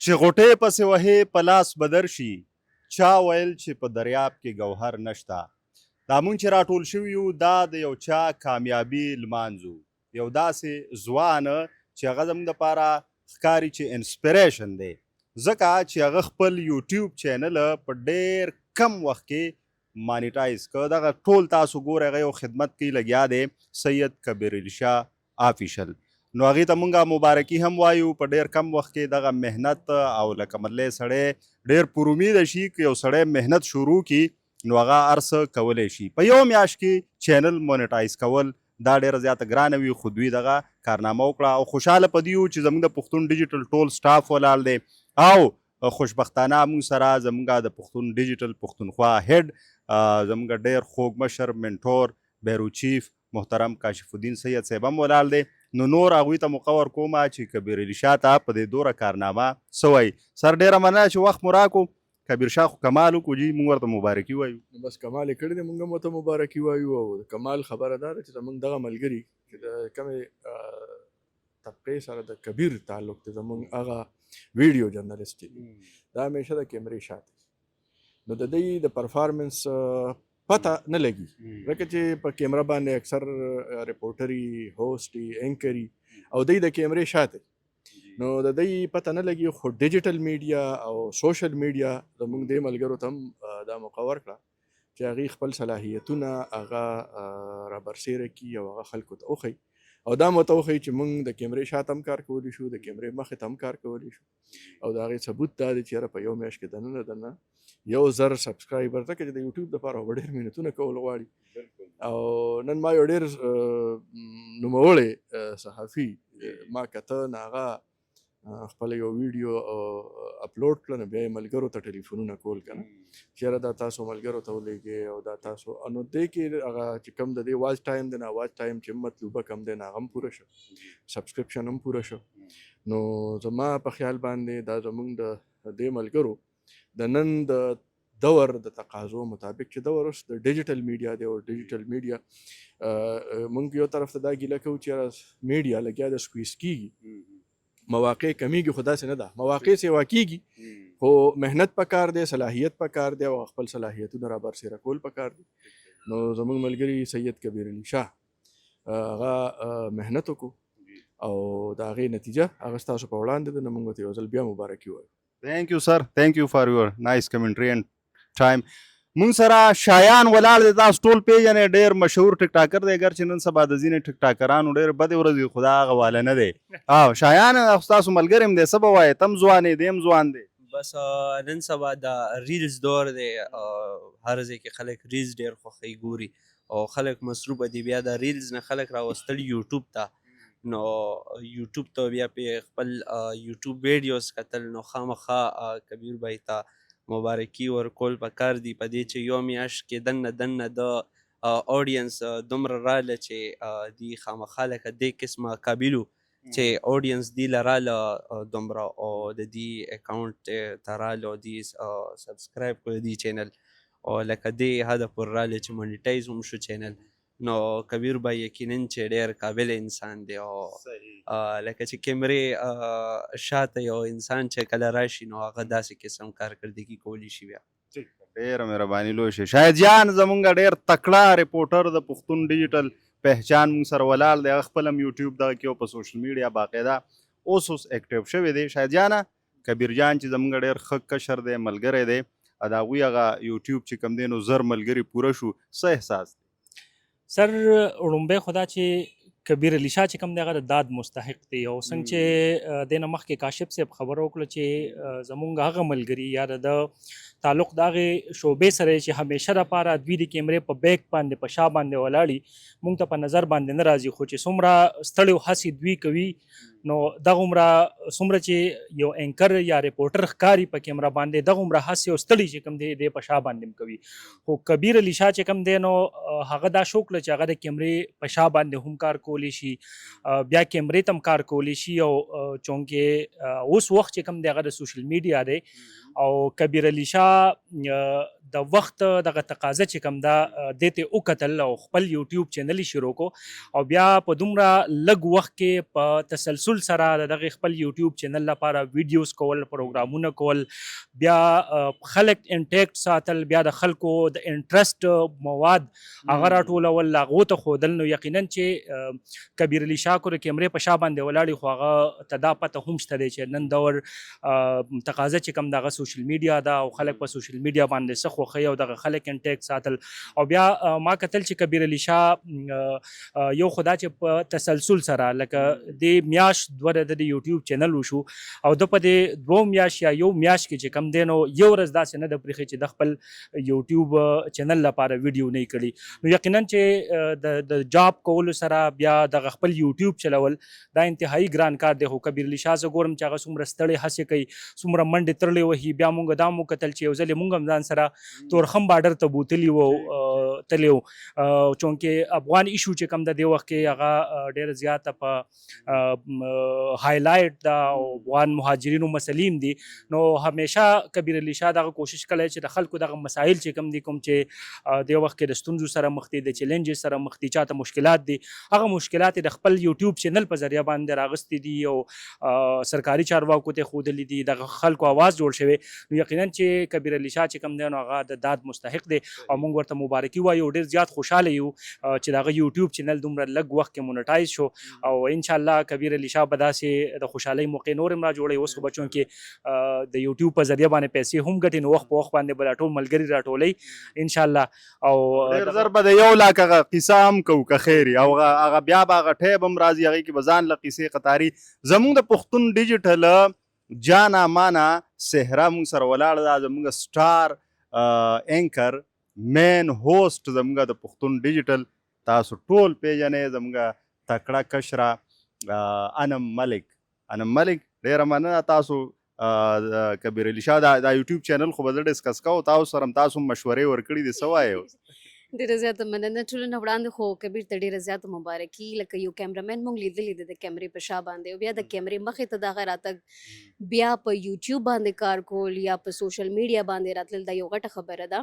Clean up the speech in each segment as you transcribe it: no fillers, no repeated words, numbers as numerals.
چې غوټې پسې وهې په لاس به درشي چا ویل چې په دریاب کې ګوهر نشته. دا مونږ چې راټول شوي یو دا د یو چا کامیابي لمانځو، یو داسې ځوان چې هغه زموږ دپاره ښکاري چې انسپریشن دی، ځکه چې هغه خپل یوټیوب چینل په ډېر کم وخت کې مانیټایز کړ. دغه ټول تاسو ګورئ هغه یو خدمت کې لګیا دی، سید کبیر علي شاه آفیشل. نو هغې ته مونږ مبارکي هم وایو په ډېر کم وخت کې دغه محنت او لکه مطلې سړی ډېر پر امیده شي که یو سړی محنت شروع کړي نو هغه هر څه کولی شي. په یو میاشت کې چینل مونیټایز کول دا ډېره زیاته ګرانه وي، خو دوی دغه کارنامه وکړه او خوشحاله په دې یو چې زموږ د پښتون ډیجیټل ټول سټاف ولاړ دی او خوشبختانه موږ سره زموږ د پښتون ډیجیټل پښتونخوا هیډ زموږ ډېر خوږ مشر منټور بیرو چیف محترم کاشف الدین سید صاحب هم ولاړ دی. نو نور هغوی ته مقور کومه چې کبیر علي شاه ته په دې دوره کارنامه څه وایي. سر ډېره مننه چې وخت مو راکړو. کبیر شاه خو کمال وکړو جي، موږ ورته مبارکي وایو. بس کمال یې کړی دی، موږ هم ورته مبارکي وایو. او د کمال خبره دا ده چې زموږ دغه ملګري چې د کومې طبقې سره د کبیر تعلق دی، زموږ هغه ویډیو جرنالسټ دی، دا همیشه د کیمرې شاته، نو د دوی د پرفارمنس پته نه لګي، ځکه چې په کیمره باندې اکثر ریپورټري، هوسټي، اینکري او دوی د کیمرې شاته، نو د دوی پته نه لګي. خو ډیجیټل میډیا او سوشل میډیا زموږ دې ملګرو ته هم دا موقع ورکړه چې هغوی خپل صلاحیتونه هغه رابرسېره کړي او هغه خلکو ته وښیي، او دا مو ته وښیي چې موږ د کیمرې شاته هم کار کولی شو، د کیمرې مخې ته هم کار کولی شو. او د هغې ثبوت دا دی چې یاره په یو میاشت کې دننه 1,000 سبسکرایبر، ځکه چې د یوټیوب دپاره به ډېر محنتونه کول غواړي. او نن ما یو ډېر نوموړی صحافي ما کته نو هغه خپله یو ویډیو اپلوډ کړه، نو بیا یې ملګرو ته ټلیفونونه کول که نه چې یاره دا تاسو ملګرو ته ولېږئ او دا تاسو، نو دې کې هغه چې کوم د دې واچ ټایم دی، نه واچ ټایم چې مطلوبه کم دی، نه هغه هم پوره شو، سبسکرپشن هم پوره شو. نو زما په خیال باندې دا زموږ د دې ملګرو د نن د دور د تقاضو مطابق چې دور اوس د ډیجیټل میډیا دی، او ډیجیټل میډیا موږ یو طرف ته دا ګیله کوو چې یاره میډیا لګیا د سکویز کېږي، مواقع کمیږي، خو داسې نه ده، مواقع سیوا کېږي، خو محنت پکار دی، صلاحیت پکار دی، او خپل صلاحیتونه رابرسېره کول پکار دي. نو زموږ ملګري سید کبیر علي شاه هغه محنت وکړو او د هغې نتیجه هغه ستاسو په وړاندې ده، نو موږ ورته یو ځل بیا مبارکي وایو. Thank you sir, thank you for your nice commentary and time. مونږ سره شایان ولاړ دی، تاسو ټول پیژنئ، ډېر مشهور ټیک ټاکر دی، اگر چې نن سبا د ځینې ټیک ټاکرانو ډېرې بدې ورځې خو دا هغه واله نه دی. شایان ستاسو ملګری هم دی، څه به وایې؟ ته هم ځوان یې، دی هم ځوان دی. بس نن سبا د ریلز دور دی، هر ځای کې خلک ریلز ډېر خوښوي ګوري او خلک مصروفه دي. بیا د ریلز نه خلک راوستل یوټیوب ته، نو یوټیوب ته بیا پې خپل یوټیوب ویډیوز کتل، نو خامخا کبیر بھائی ته مبارکي ورکول پکار دي په دې چې یو میاشت کې دننه د اودینس دومره راله چې دی خامخا لکه دې قسمه قابلو چې اودینس دی لراله دومره، او د دې اکاونټ ته راله او دی سبسکرایب کړو دی چینل، او لکه دې هدف ور راله چې مونیټایز هم شو چینل. نو کبیر بھائی یقیناً چې ډېر قابل انسان دی، او لکه چې کیمرې شاته یو انسان چې کله راشي نو هغه داسې قسم کارکردګي کولی شي. بیا ډېره مهرباني لوی شي. شاهد جان زمونږ ډېر تکړه ریپورټر د پښتون ډیجیټل پهچان مونږ سره ولاړ دی، هغه خپل هم یوټیوب دغه کې او په سوشل میډیا باقاعده اوس اکټیو شوی دی. شاهد جانه کبیر جان چې زمونږ ډېر ښه کشر دی، ملګری دی، د هغوی هغه یوټیوب چې کوم دی نو 1,000 ملګري پوره شو، څه احساس دی؟ سر وړومبی خو دا چې کبیر علي شاه چې کوم دی هغه د داد مستحق دی، او څنګه چې دې نه مخکې کاشف صاحب خبره وکړه چې زمونږ هغه ملګري یا د تعلق د هغې شعبې سره چې همیشه دپاره دوی د کیمرې په بیک باندې په شا باندې ولاړي، موږ ته په نظر باندې نه راځي، خو چې څومره ستړی او هڅې دوی کوي نو دغومره څومره چې یو اینکر یا ریپورټر ښکاري په کیمره باندې، دغومره هڅې او ستړي چې کوم دی دی په شا باندې هم کوي. خو کبیر علي شاه چې کوم دی نو هغه دا شوق لري چې هغه د کیمرې په شا باندې هم کار کولی شي، بیا کیمرې ته هم کار کولی شي، او چونکې اوس وخت چې کوم دی هغه د سوشل میډیا دی، او کبیر علي شاه د وخت دغه تقاضه چې کوم ده دې ته وکتل او خپل یوټیوب چینل یې شروع کو، او بیا په دومره لږ وخت کې په تسلسل تسلسل سره دغه خپل یوټیوب چینل لپاره ویډیوز کول پروګرامونه کول بیا خلک انټیکټ ساتل بیا د خلکو د انټرست مواد هغه راټولول هغو ته ښودل نو یقینا چې کبیر علي شاه کو د کیمرې په شا باندې ولاړې خو هغه ته دا پته هم شته دی چې نن دور تقاضا چې کوم دغه سوشل میډیا ده او خلک په سوشل میډیا باندې څه خوښوي او دغه خلک انټیکټ ساتل او بیا ما کتل چې کبیر علي شاه یو خدا چې په تسلسل سره لکه د میاشت دوه د یوټیوب چینل وشو او د په د دوه میاشت یا یو میاشت کې چې کم دی نو یو ورځ داسې نه ده پرېښې چې د خپل یوټیوب چینل لپاره ویډیو نه کړي نو یقینا چې د جاب کولو سره بیا دغه خپل یوټیوب چلول دا انتهایی ګران کار دی خو کبیر علي شاه زه ګورم چې هغه څومره ستړې هڅې کوي څومره منډې ترلې وهي بیا مونږ دا مو کتل چې یو ځل یې مونږ هم ځان سره تورخم بارډر ته بوتلي وو تللی وو چونکې افغان ایشو چې کوم د دې وخت کې هغه ډېره زیاته په هایلایټ دا او افغان مهاجرینو مسلې دي نو همیشه کبیر علي شاه دغه کوشش کړی چې د خلکو دغه مسایل چې کوم دي کوم چې د وخت کې د ستونزو سره مخ دي د چیلنجز سره مخ دي چاته مشکلات دي هغه مشکلات د خپل یوټیوب چینل په ذریعہ باندې راغستې دي او سرکاري چارواکو ته ښودلي دي دغه خلکو آواز جوړ شوی نو یقینا چې کبیر علي شاه چې کوم دی نو هغه د داد مستحق دی او موږ ورته مبارکي وایو ډېر زیات خوشحاله یو چې دغه یوټیوب چینل دومره لږ وخت کې مونټایز شو او انشاءالله کبیر علي شاه به داسې د خوشحالۍ موقع نور هم را جوړوي اوس خو بچو کې د یوټیوب په ذریعه باندې پیسې هم ګټي نو وخت په وخت باندې به دا ټول ملګري راټولوي انشاءالله او ډېر زر به د یو لاک هغه قصه هم کوو که خیر او هغه بیا به هغه ټیب هم راځي هغې کې به ځان له قصې قطاري زموږ د پښتون ډیجیټل جانا مانا صحرا موږ سره ولاړه ده زموږ سټار اینکر مین هوسټ زموږ د پښتون ډیجیټل تاسو ټول پیژنئ زموږ تکړه کشره انم ملک ډېره مننه تاسو کبیر علي شاه دا یوټیوب چینل خو به زه ډسکس کوو تاسو سره هم تاسو مشورې ورکړي دي څه وایو ډېره زیاته مننه ټولو نه وړاندې خو کبیر ته ډېره زیاته مبارکي لکه یو کیمرامین مونږ لیدلی دی د کیمرې په شا باندې او بیا د کیمرې مخې ته دغه راتګ بیا په یوټیوب باندې کار کول یا په سوشل میډیا باندې راتلل دا یو غټه خبره ده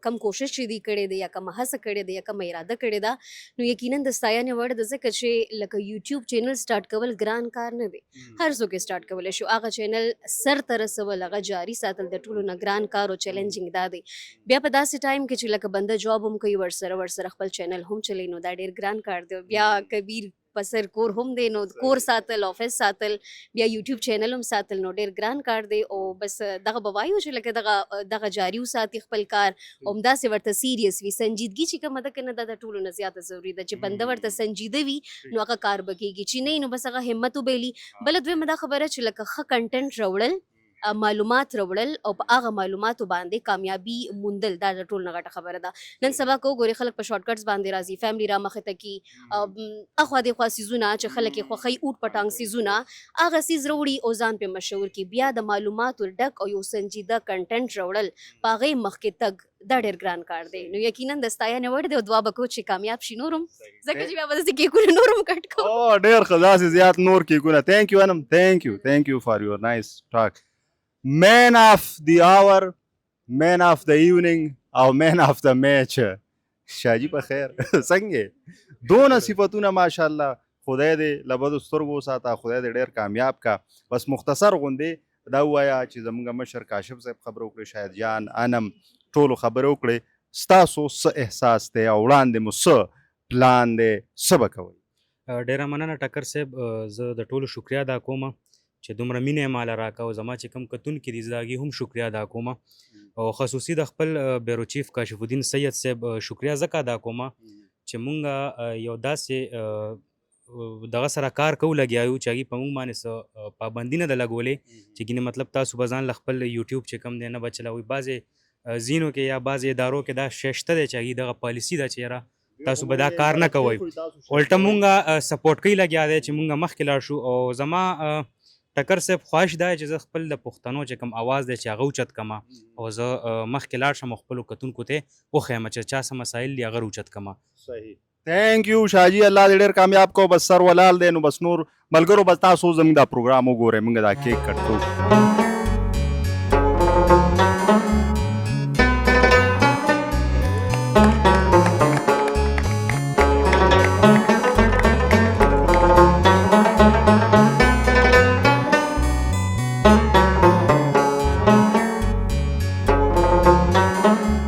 کم کوشش چې دی کړی دی یا کم هڅه کړې ده یا کم اراده کړې ده نو یقینا د ستاینې وړ ده ځکه چې لکه یوټیوب چینل سټارټ کول ګران کار نه دی هر څوک سټارټ کولی شو هغه چینل سر ته رسول هغه جاري ساتل د ټولو نه ګران کار او چیلنجینګ دا دی بیا په داسې ټایم کې چې لکه بنده جاب هم کوي ورسره خپل چینل هم چلی نو دا ډېر ګران کار دی بیا کبیر په سر کور هم دی نو کور ساتل آفس ساتل بیا یوټیوب چینل هم ساتل نو ډېر ګران کار دی او بس دغه به وایو چې لکه دغه جاري وساتي خپل کار همداسې ورته سیریس وي سنجیدګي چې کومه ده که نه دا د ټولو نه زیاته ضروري ده چې بنده ورته سنجیده وي نو هغه کار به کېږي چې نه نو بس هغه همت وبیلي بله دویمه دا خبره چې لکه ښه کنټنټ راوړل معلومات راوړل او په هغه معلوماتو باندې کامیابي موندل دا د ټول نه غټه خبره ده نن سبا که وګورې خلک په شارټ کټس باندې راځي فیملی را مخې ته کي اخوا دېخوا څیزونه چې خلک یې خوښوي اوټ پټانګ څیزونه هغه څیز راوړي او ځان پرې مشهور کړي بیا د معلوماتو ډک او یو سنجیده کنټنټ راوړل په هغې مخکې تګ دا ډېر ګران کار دی نو یقینا د ستاینې وړ دی او دعا به کوو چې کامیاب شي نور هم ځکه چې بیا به داسې کیکونه نور هم کټ کوو ډېر ښه داسې زیات نور کیکونه تھینک یو انم تھینک یو فار یور نایس ټاک مین آف دی آور مین آف د ایوننګ او مین آف د میچ شاجي په خیر څنګه دونه صفتونه ماشاءالله خدای دې له بدو سترګو وساته خدای دې ډېر کامیاب کا بس مختصر غوندې دا ووایه چې زموږ مشر کاشف صاحب خبره وکړې شاید جان انم ټولو خبرې وکړې ستاسو څه احساس دی او وړاندې مو څه پلان دی څه به کوئ ډېره مننه ټکر صاحب زه د ټولو شکریا ادا کوم چې دومره مینه یې ماله راکړه او زما چې کوم کتونکي دي زه د هغې هم شکریا ادا کوم او خصوصي د خپل بیرو چیف کاشف الدین سید صاحب شکریا ځکه ادا کوم چې مونږ یو داسې دغه سره کار کوو لګیا یو چې هغې په مونږ باندې څه پابندي نه ده لګولې چې ګینې مطلب تاسو به ځان له خپل یوټیوب چې کوم دی نه به چلوئ بعضې ځینو کې یا بعضې ادارو کې دا شی شته دی چې هغې دغه پالیسي ده چې یاره تاسو به دا کار نه کوئ الټه مونږ سپورټ کوي لګیا دی چې مونږ مخکې لاړ شو او زما ټکر صاحب خواهش دا چې زه خپل د پښتنو چې کوم اواز دی چې هغه اوچت کړم او زه مخکې لاړ شم او خپلو کتونکو ته وښیم چې چا څه مسایل دي هغه اوچت کړم صحیح تھینک یو شاجي الله دې ډېر کامیاب کو بس سر ولال دی نو بس نور ملګرو بس تاسو زموږ دا پروګرام وګورئ موږ دا کیک کټ کوو ته